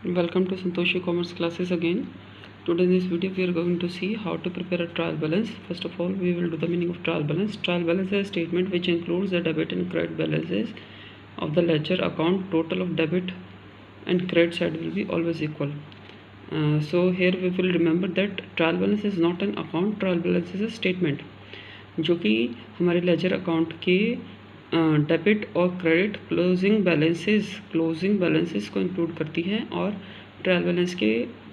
Welcome to Santoshi Commerce classes again. Today in this video we are going to see how to prepare a trial balance. First of all, we will do the meaning of trial balance. Trial balance is a statement which includes the debit and credit balances of the ledger account. Total of debit and credit side will be always equal. So here we will remember that trial balance is not an account. Trial balance is a statement जो कि हमारे ledger account के debit और credit closing balances को include करती है और trial balance के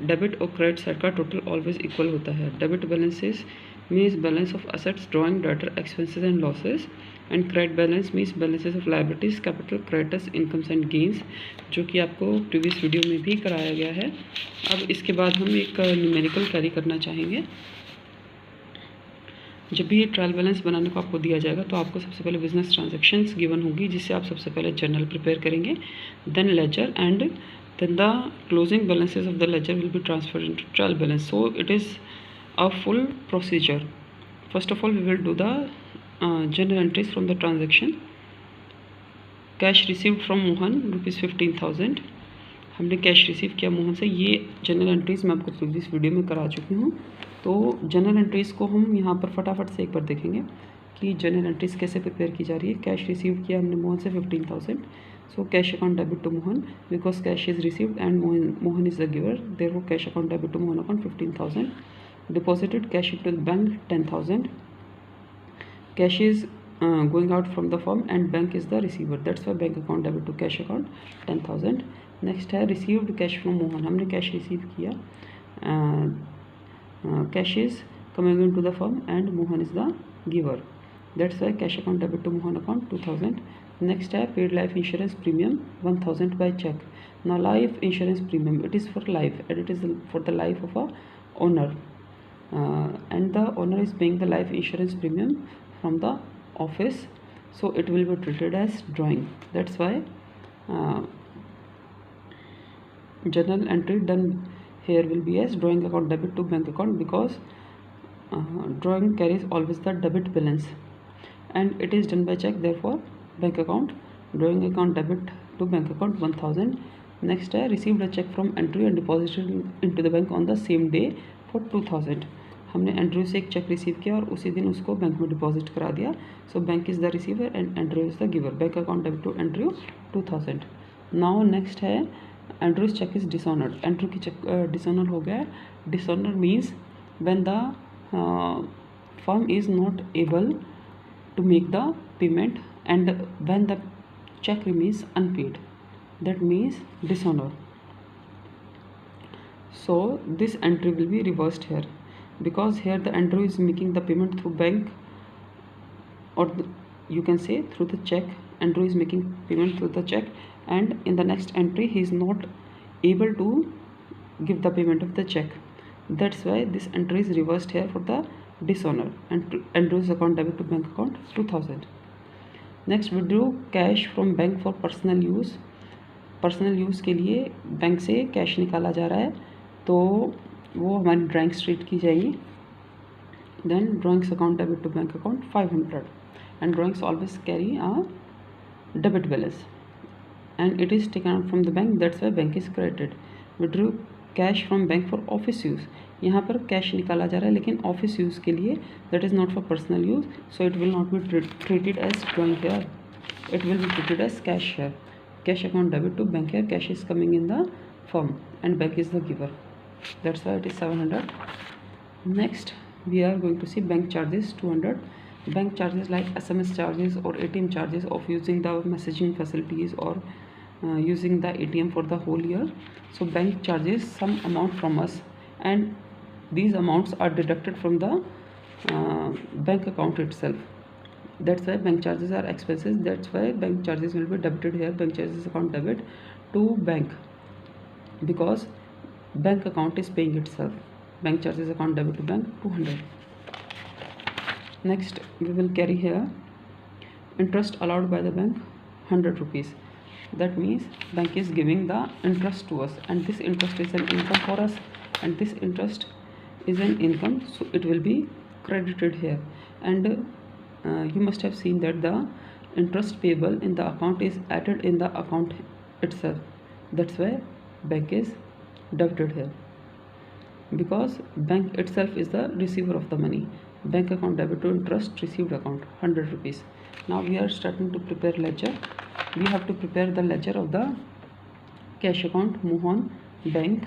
डेबिट और क्रेडिट साइड का टोटल ऑलवेज इक्वल होता है. Debit balances means balance of assets drawing debtor expenses and losses and credit balance means balances of liabilities capital creditors incomes and gains, जो कि आपको previous video में भी कराया गया है. अब इसके बाद हम एक न्यूमेरिकल कैरी करना चाहेंगे. जब भी ये ट्रायल बैलेंस बनाने को आपको दिया जाएगा तो आपको सबसे पहले बिजनेस ट्रांजैक्शंस गिवन होगी, जिससे आप सबसे पहले जर्नल प्रिपेयर करेंगे, then ledger and then the closing balances of the ledger will be transferred into trial balance. So it is a full procedure. First of all we will do the general entries from the transaction. Cash received from Mohan ₹15,000. हमने cash receive किया मोहन से. ये general entries मैं आपको previous video में करा चुकी हूँ. तो जनरल एंट्रीज़ को हम यहाँ पर फटाफट से एक बार देखेंगे कि जनरल एंट्रीज़ कैसे प्रिपेयर की जा रही है. कैश रिसीव किया हमने मोहन से 15,000. So cash account debit to Mohan because cash is received and Mohan is the giver. Therefore cash account debit to Mohan account 15,000. Deposited cash into the bank 10,000. Cash is going out from the firm and bank is the receiver. That's why bank account debit to cash account 10,000. Next है received cash from Mohan. हमने cash receive किया. Cash is coming in to the firm and Mohan is the giver. That's why cash account debit to Mohan account 2,000. Next है paid life insurance premium 1,000 by cheque. Now life insurance premium it is for life and it is for the life of a owner and the owner is paying the life insurance premium from the office, so it will be treated as drawing. That's why journal entry done here will be as drawing account debit to bank account because drawing carries always the debit balance and it is done by check. Therefore bank account drawing account debit to bank account 1,000. next है received a check from entry and deposited into the bank on the same day for 2,000. हमने Andrew से एक check receive किया और उसी दिन उसको bank में डिपॉजिट करा दिया. So bank is the receiver and Andrew is the giver. Bank account debit to Andrew 2,000. Now next है Andrew's cheque is dishonoured. Andrew की चेक डिसऑनर हो गया है. Dishonour means when the firm is not able to make the payment and when the check remains unpaid, that means dishonor. So this entry will be reversed here because here the entry is making the payment through bank or you can say through the check. Entry is making payment through the check and in the next entry he is not able to give the payment of the check. That's why this entry is reversed here for the dishonor and Andrew's account debit to bank account 2,000. Next withdraw cash from bank for personal use. Personal use के लिए bank से cash निकाला जा रहा है तो वो हमारी ड्राइंग स्ट्रीट की जाएगी. Then drawings account debit to bank account 500 and drawings always carry a debit balance and it is taken out from the bank. That's why bank is credited. Withdraw cash from bank for office use. यहाँ पर cash निकाला जा रहा है लेकिन office use के लिए, that is not for personal use. So it will not be treated as drawing here, it will be treated as cash here. Cash account debit to bank here. Cash is coming in the firm and bank is the giver. That's why it is 700. Next we are going to see bank charges 200. Bank charges like SMS charges or ATM charges of using the messaging facilities or using the ATM for the whole year. So bank charges some amount from us and these amounts are deducted from the bank account itself. That's why bank charges are expenses. That's why bank charges will be debited here. Bank charges account debit to bank because bank account is paying itself. Bank charges account debit to bank 200. Next we will carry here interest allowed by the bank 100 rupees. That means bank is giving the interest to us and this interest is an income for us and this interest is an income, so it will be credited here. And you must have seen that the interest payable in the account is added in the account itself. That's why bank is debited here because bank itself is the receiver of the money. Bank account debit to interest received account 100 rupees. Now we are starting to prepare ledger. We have to prepare the ledger of the cash account Mohan Bank.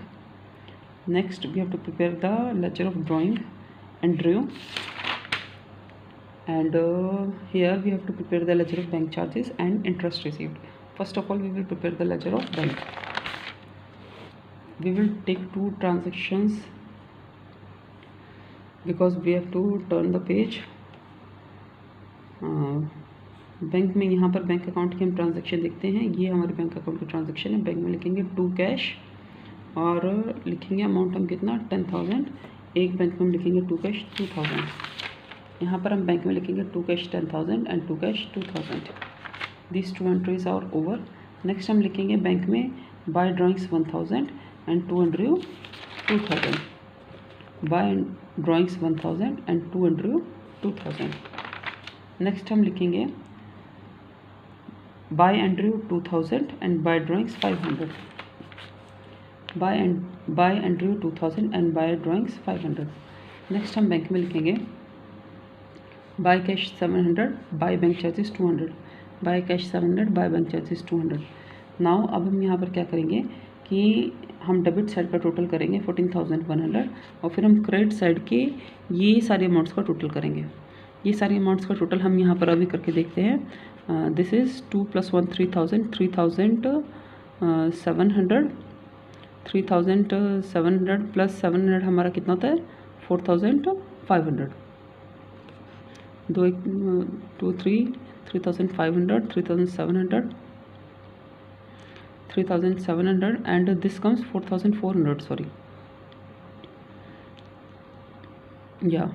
Next we have to prepare the ledger of drawing Andrew, and here we have to prepare the ledger of bank charges and interest received. First of all we will prepare the ledger of bank. We will take 2 transactions because we have to turn the page. Bank में यहाँ पर bank account की हम transaction देखते हैं। ये हमारे bank account की ट्रांजैक्शन है। बैंक में लिखेंगे 2 कैश और लिखेंगे अमाउंट हम कितना 10,000। एक बैंक में हम लिखेंगे 2 कैश 2,000। यहाँ पर हम बैंक में लिखेंगे 2 cash 10,000 and 2 cash 2,000। This 2 entries are over. Next हम लिखेंगे बैंक में by drawings 1,000 and 2 entry 2,000। By drawings 1,000 and 2 entry 2,000। Next हम लिखेंगे by entry 2,000 and by drawings 500। By entry 2,000 and by drawings 500। Next हम बैंक में लिखेंगे by cash 700 by bank charges 200। By cash 700 by bank charges 200। Now अब हम यहाँ पर क्या करेंगे कि हम डेबिट साइड का टोटल करेंगे 14,100 और फिर हम क्रेडिट साइड के ये सारे अमाउंट्स का टोटल करेंगे। ये सारे अमाउंट्स का टोटल हम यहाँ पर अभी करके देखते हैं। दिस इज़ 2 + 1 3,000 3,700 3,700 प्लस 700 हमारा कितना होता है 4,500। 2 1 2 3 3,500 3,700 3,700 एंड दिस कम्स 4,400 सॉरी या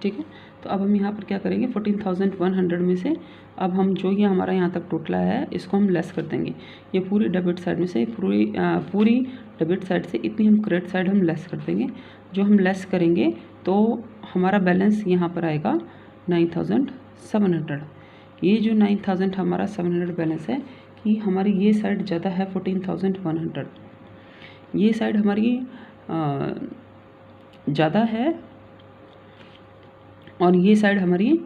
ठीक है। तो अब हम यहाँ पर क्या करेंगे 14,100 में से अब हम जो ये हमारा यहाँ तक टोटल आया है इसको हम लेस कर देंगे। ये पूरी डेबिट साइड में से पूरी डेबिट साइड से इतनी हम क्रेडिट साइड हम लेस कर देंगे। जो हम लेस करेंगे तो हमारा बैलेंस यहाँ पर आएगा 9,700। ये जो 9,000 हमारा 700 बैलेंस है कि हमारी ये साइड ज़्यादा है 14,100। ये साइड हमारी ज़्यादा है और ये साइड हमारी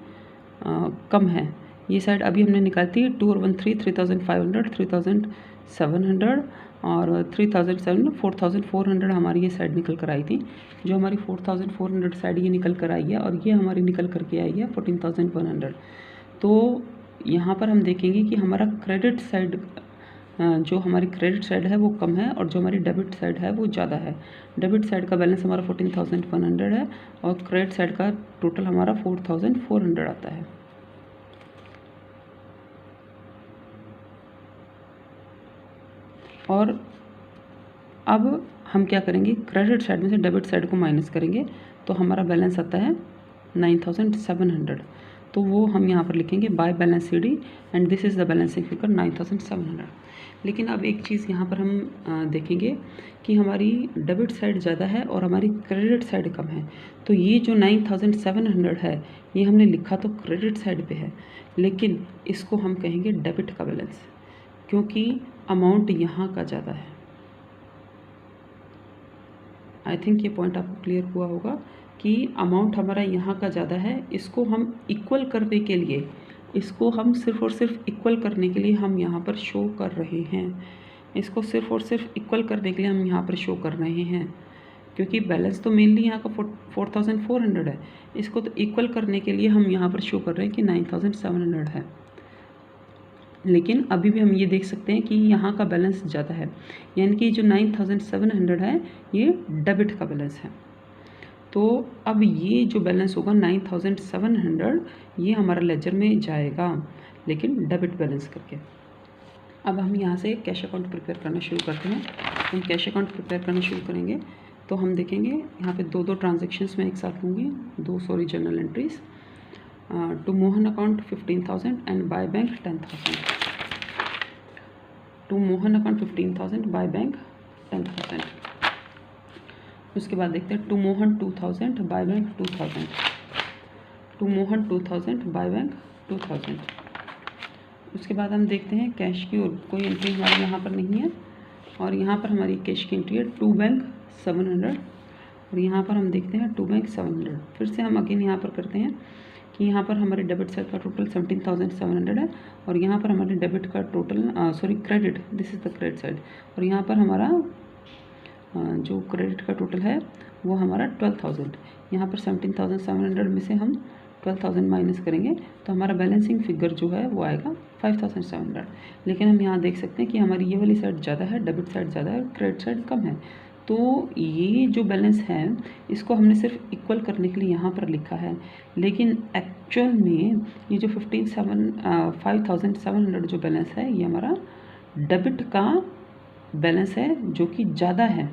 कम है। ये साइड अभी हमने निकालती है 2 और 1 3 3,500 3,700 और 3,700 4,400 हमारी ये साइड निकल कर आई थी। जो हमारी 4,400 साइड ये निकल कर आई है और ये हमारी निकल कर के आई है 14,100। तो यहाँ पर हम देखेंगे कि हमारा क्रेडिट साइड जो हमारी क्रेडिट साइड है वो कम है और जो हमारी डेबिट साइड है वो ज़्यादा है। डेबिट साइड का बैलेंस हमारा 14,100 है और क्रेडिट साइड का टोटल हमारा 4,400 आता है। और अब हम क्या करेंगे क्रेडिट साइड में से डेबिट साइड को माइनस करेंगे तो हमारा बैलेंस आता है 9,700। तो वो हम यहाँ पर लिखेंगे by balance C D and this is the balancing figure 9,700। लेकिन अब एक चीज़ यहाँ पर हम देखेंगे कि हमारी डेबिट साइड ज़्यादा है और हमारी क्रेडिट साइड कम है। तो ये जो 9,700 है ये हमने लिखा तो क्रेडिट साइड पे है, लेकिन इसको हम कहेंगे डेबिट का बैलेंस क्योंकि अमाउंट यहाँ का ज़्यादा है। आई थिंक ये पॉइंट आपको क्लियर हुआ होगा कि अमाउंट हमारा यहाँ का ज़्यादा है। इसको हम इक्वल करने के लिए, इसको हम सिर्फ़ और सिर्फ इक्वल करने के लिए हम यहाँ पर शो कर रहे हैं। इसको सिर्फ़ और सिर्फ इक्वल करने के लिए हम यहाँ पर शो कर रहे हैं क्योंकि बैलेंस तो मेनली यहाँ का 4,400 है। इसको तो इक्वल करने के लिए हम यहाँ पर शो कर रहे हैं कि 9,700 है। लेकिन अभी भी हम ये देख सकते हैं कि यहाँ का बैलेंस ज़्यादा है, यानी कि जो 9,700 है ये डेबिट का बैलेंस है। तो अब ये जो बैलेंस होगा 9,700 ये हमारा लेजर में जाएगा लेकिन डेबिट बैलेंस करके। अब हम यहाँ से कैश अकाउंट प्रिपेयर करना शुरू करते हैं। हम कैश अकाउंट प्रिपेयर करना शुरू करेंगे तो हम देखेंगे यहाँ पे दो ट्रांजेक्शन्स में एक साथ होंगी, दो journal entries. To Mohan account 15,000 and by bank 10,000। To Mohan account 15,000 by bank 10,000। उसके बाद देखते हैं to Mohan 2,000 by bank 2,000। To Mohan 2,000 by bank 2,000। उसके बाद हम देखते हैं कैश की और कोई एंट्री हमारे यहाँ पर नहीं है और यहाँ पर हमारी कैश की एंट्री है टू बैंक 700 और यहाँ पर हम देखते हैं टू बैंक 700। फिर से हम अगेन यहाँ पर करते हैं कि यहाँ पर हमारे डेबिट साइड का टोटल 17,700 है और यहाँ पर हमारे डेबिट का total credit, this is the credit side, और यहाँ पर हमारा जो क्रेडिट का टोटल है वो हमारा 12,000। यहाँ पर 17,700 में से हम 12,000 माइनस करेंगे तो हमारा बैलेंसिंग फिगर जो है वो आएगा 5,700। लेकिन हम यहाँ देख सकते हैं कि हमारी ये वाली साइड ज़्यादा है, डेबिट साइड ज़्यादा है, क्रेडिट साइड कम है। तो ये जो बैलेंस है इसको हमने सिर्फ इक्वल करने के लिए यहाँ पर लिखा है, लेकिन एक्चुअल में ये जो 5,700 जो बैलेंस है ये हमारा डेबिट का बैलेंस है जो कि ज़्यादा है।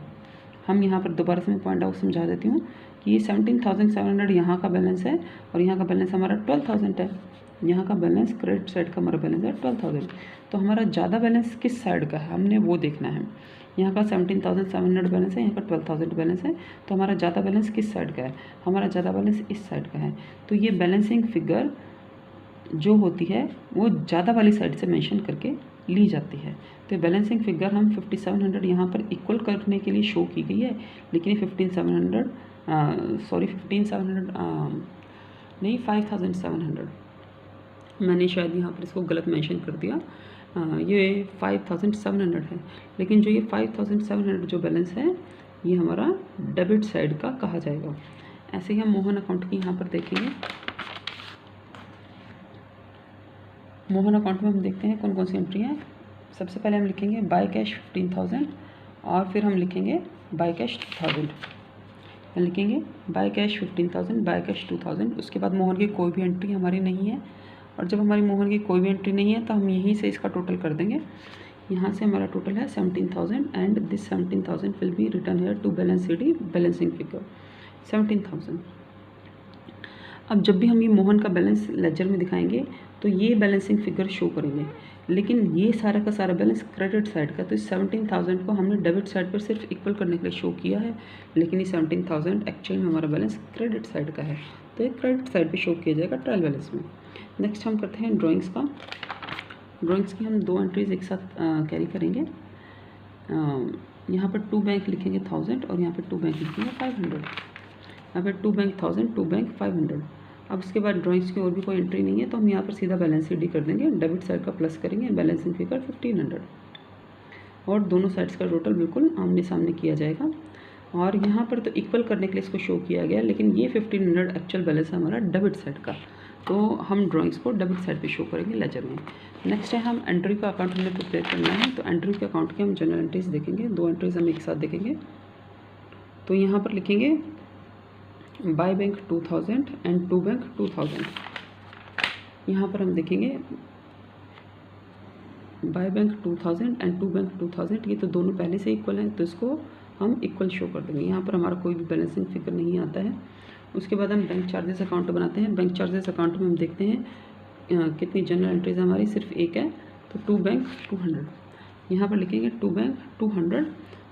हम यहाँ पर दोबारा से मैं पॉइंट आउट समझा देती हूँ कि ये 17,700 यहाँ का बैलेंस है और यहाँ का बैलेंस हमारा 12,000 है। यहाँ का बैलेंस क्रेडिट साइड का हमारा बैलेंस है 12,000। तो हमारा ज़्यादा बैलेंस किस साइड का है हमने वो देखना है। यहाँ का 17,700 बैलेंस है, यहाँ का 12,000 बैलेंस है, तो हमारा ज़्यादा बैलेंस किस साइड का है? हमारा ज़्यादा बैलेंस इस साइड का है। तो ये बैलेंसिंग फिगर जो होती है वो ज़्यादा वाली साइड से मेंशन करके ली जाती है। तो बैलेंसिंग फिगर हम 5,700 यहाँ पर इक्वल करने के लिए शो की गई है, लेकिन 5,700 नहीं 5,700 मैंने शायद यहाँ पर इसको गलत मेंशन कर दिया। ये 5,700 है, लेकिन जो ये 5,700 जो बैलेंस है ये हमारा डेबिट साइड का कहा जाएगा। ऐसे ही हम मोहन अकाउंट की यहाँ पर देखेंगे। मोहन अकाउंट में हम देखते हैं कौन कौन सी एंट्री है। सबसे पहले हम लिखेंगे बाय कैश 15,000 और फिर हम लिखेंगे बाय कैश 2,000। लिखेंगे बाय कैश 15,000, बाय कैश 2,000। उसके बाद मोहन की कोई भी एंट्री हमारी नहीं है, और जब हमारी मोहन की कोई भी एंट्री नहीं है तो हम यहीं से इसका टोटल कर देंगे। यहाँ से हमारा टोटल है 17,000 and this 17,000 will be return here to balance sheet balancing figure 17,000। अब जब भी हम ये मोहन का बैलेंस लेजर में दिखाएंगे तो ये बैलेंसिंग फिगर शो करेंगे, लेकिन ये सारा का सारा बैलेंस क्रेडिट साइड का। तो इस 17,000 को हमने डेबिट साइड पर सिर्फ इक्वल करने के लिए शो किया है, लेकिन ये 17,000 एक्चुअल में हमारा बैलेंस क्रेडिट साइड का है, तो ये क्रेडिट साइड पे शो किया जाएगा ट्रायल बैलेंस में। नेक्स्ट हम करते हैं ड्राइंग्स का। ड्राइंग्स की हम दो एंट्रीज एक साथ कैरी करेंगे। यहाँ पर टू बैंक लिखेंगे 1000 और यहाँ पर टू बैंक लिखेंगे 500। यहाँ पर टू बैंक 1000, टू बैंक 500। अब उसके बाद ड्राइंग्स की और भी कोई एंट्री नहीं है तो हम यहाँ पर सीधा बैलेंस शीट कर देंगे, डेबिट साइड का प्लस करेंगे, बैलेंसिंग फिगर 1500 और दोनों साइड्स का टोटल बिल्कुल आमने सामने किया जाएगा। और यहाँ पर तो इक्वल करने के लिए इसको शो किया गया, लेकिन ये 1500 एक्चुअल बैलेंस है हमारा डेबिट साइड का, तो हम ड्राइंग्स को डेबिट साइड पे शो करेंगे लेजर में। नेक्स्ट है हम एंट्री का अकाउंट हमें प्रिपेयर करना है, तो एंट्री के अकाउंट की हम जनरल एंट्रीज देखेंगे। दो एंट्रीज हम एक साथ देखेंगे। तो यहाँ पर लिखेंगे by bank 2000 and to bank 2000। यहाँ पर हम देखेंगे by bank 2000 and to bank 2000, ये तो दोनों पहले से इक्वल हैं तो इसको हम इक्वल शो कर देंगे। यहाँ पर हमारा कोई भी बैलेंसिंग फिगर नहीं आता है। उसके बाद हम बैंक चार्जेस अकाउंट बनाते हैं। बैंक चार्जेस अकाउंट में हम देखते हैं कितनी जनरल एंट्रीज हमारी, सिर्फ एक है, तो टू बैंक 200। यहाँ पर लिखेंगे टू बैंक 200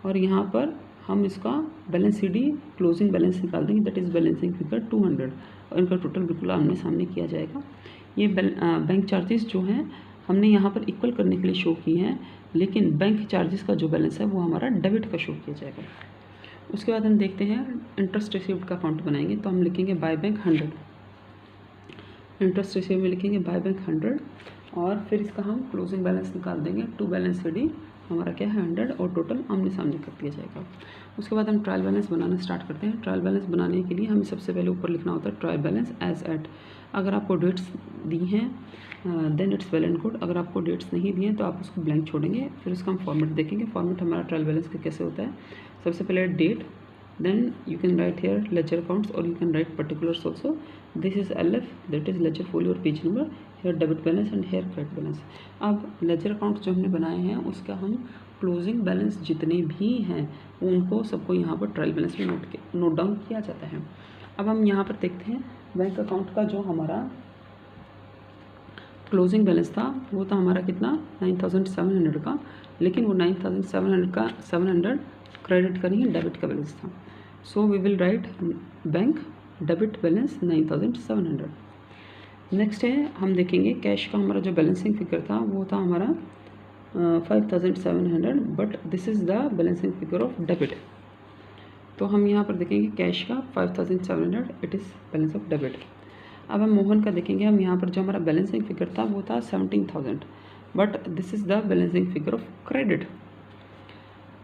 और यहाँ पर हम इसका balance C D closing balance निकाल देंगे, दैट इज़ बैलेंसिंग फिगर 200 और इनका टोटल बिल्कुल आमने सामने किया जाएगा। ये बैंक चार्जेस जो हैं हमने यहाँ पर इक्वल करने के लिए शो किए हैं, लेकिन बैंक चार्जेस का जो बैलेंस है वो हमारा डेबिट का शो किया जाएगा। उसके बाद हम देखते हैं इंटरेस्ट रिसीव्ड का अकाउंट बनाएंगे, तो हम लिखेंगे बाय बैंक 100। इंटरेस्ट रिसीव में लिखेंगे बाय बैंक 100 और फिर इसका हम क्लोजिंग बैलेंस निकाल देंगे, टू बैलेंस सी डी हमारा क्या है 100 और टोटल आमने सामने कर दिया जाएगा। उसके बाद हम ट्रायल बैलेंस बनाना स्टार्ट करते हैं। ट्रायल बैलेंस बनाने के लिए हमें सबसे पहले ऊपर लिखना होता है ट्रायल बैलेंस एज एट। अगर आपको डेट्स दी हैं then it's well and good, अगर आपको डेट्स नहीं दी हैं तो आप उसको ब्लैंक छोड़ेंगे। फिर उसका हम फॉर्मेट देखेंगे। फॉर्मेट हमारा ट्रायल बैलेंस का कैसे होता है, सबसे पहले date, then you can write here ledger accounts or you can write particulars also. This is LF, that is ledger folio और page number, here debit balance and here credit balance। अब ledger accounts जो हमने बनाए हैं उसका हम closing balance जितने भी हैं उनको सबको यहाँ पर ट्रायल बैलेंस में नोट डाउन किया जाता है। अब हम यहाँ पर देखते हैं बैंक अकाउंट का जो हमारा क्लोजिंग बैलेंस था वो था हमारा कितना 9700 का, लेकिन वो 9700 का 700 क्रेडिट का नहीं डेबिट का बैलेंस था। So we will write bank debit balance 9700। Next है हम देखेंगे कैश का हमारा जो बैलेंसिंग फिगर था वो था हमारा 5700, but this is the balancing figure of debit. तो हम यहाँ पर देखेंगे कैश का 5700 it is balance of debit. अब हम मोहन का देखेंगे, हम यहाँ पर जो हमारा बैलेंसिंग फिगर था वो था 17000, but this is the balancing figure of credit.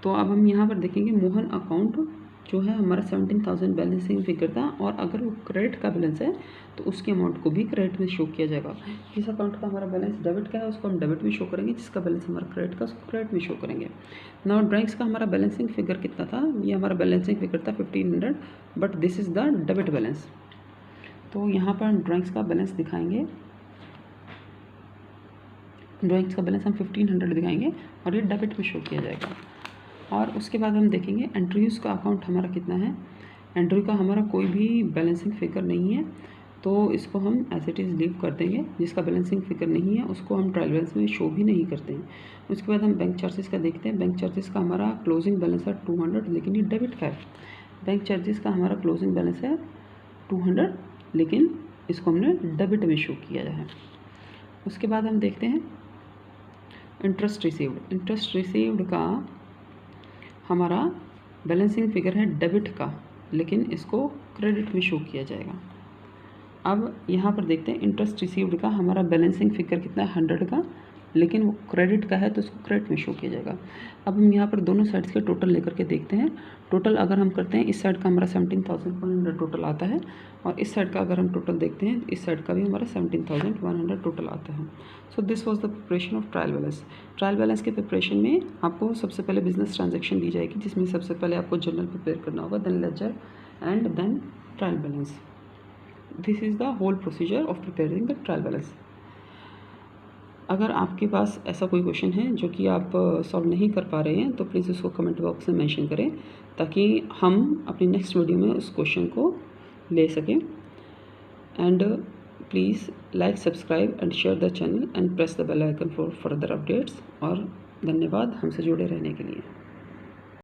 तो अब हम यहाँ पर देखेंगे मोहन अकाउंट जो है हमारा 17000 बैलेंसिंग फिगर था, और अगर वो क्रेडिट का बैलेंस है तो उसके अमाउंट को भी क्रेडिट में शो किया जाएगा। जिस अकाउंट का हमारा बैलेंस डेबिट का है उसको हम डेबिट में शो करेंगे, जिसका बैलेंस हमारा क्रेडिट का उसको क्रेडिट में शो करेंगे। नाउ ड्राइंग्स का हमारा बैलेंसिंग फिगर कितना था, ये हमारा बैलेंसिंग फिगर था 1500, but this is the debit balance. तो यहाँ पर हम ड्राइंग्स का बैलेंस दिखाएंगे, ड्राइंग्स का बैलेंस हम 1500 दिखाएंगे और ये डेबिट में शो किया जाएगा। और उसके बाद हम देखेंगे एंट्रीज का अकाउंट हमारा कितना है। एंट्री का हमारा कोई भी बैलेंसिंग फिगर नहीं है, तो इसको हम एज इट इज़ लीव कर देंगे। जिसका बैलेंसिंग फिगर नहीं है उसको हम ट्रायल बैलेंस में शो भी नहीं करते हैं। उसके बाद हम बैंक चार्जेस का देखते हैं। बैंक चार्जेस का हमारा क्लोजिंग बैलेंस है 200, लेकिन ये डेबिट का है। बैंक चार्जेस का हमारा क्लोजिंग बैलेंस है 200, लेकिन इसको हमने डेबिट में शो किया है। उसके बाद हम देखते हैं इंटरेस्ट रिसीव्ड। इंटरेस्ट रिसीव्ड का हमारा बैलेंसिंग फिगर है डेबिट का, लेकिन इसको क्रेडिट में शो किया जाएगा। अब यहाँ पर देखते हैं इंटरेस्ट रिसीव्ड का हमारा बैलेंसिंग फिगर कितना है 100 का, लेकिन वो क्रेडिट का है तो उसको क्रेडिट में शो किया जाएगा। अब हम यहाँ पर दोनों साइड्स के टोटल लेकर के देखते हैं। टोटल अगर हम करते हैं, इस साइड का हमारा 17100 टोटल आता है, और इस साइड का अगर हम टोटल देखते हैं इस साइड का भी हमारा 17100 टोटल आता है। So this was the preparation of trial balance. Trial balance के प्रिपरेशन में आपको सबसे पहले बिजनेस ट्रांजेक्शन दी जाएगी, जिसमें सबसे पहले आपको जर्नल प्रिपेयर करना होगा, then ledger and then trial balance. This is the whole procedure of preparing the trial balance. अगर आपके पास ऐसा कोई क्वेश्चन है जो कि आप सॉल्व नहीं कर पा रहे हैं तो प्लीज़ उसको कमेंट बॉक्स में मेंशन करें, ताकि हम अपनी नेक्स्ट वीडियो में उस क्वेश्चन को ले सकें। And please like, subscribe and share the channel and press the bell icon for further updates. और धन्यवाद हमसे जुड़े रहने के लिए।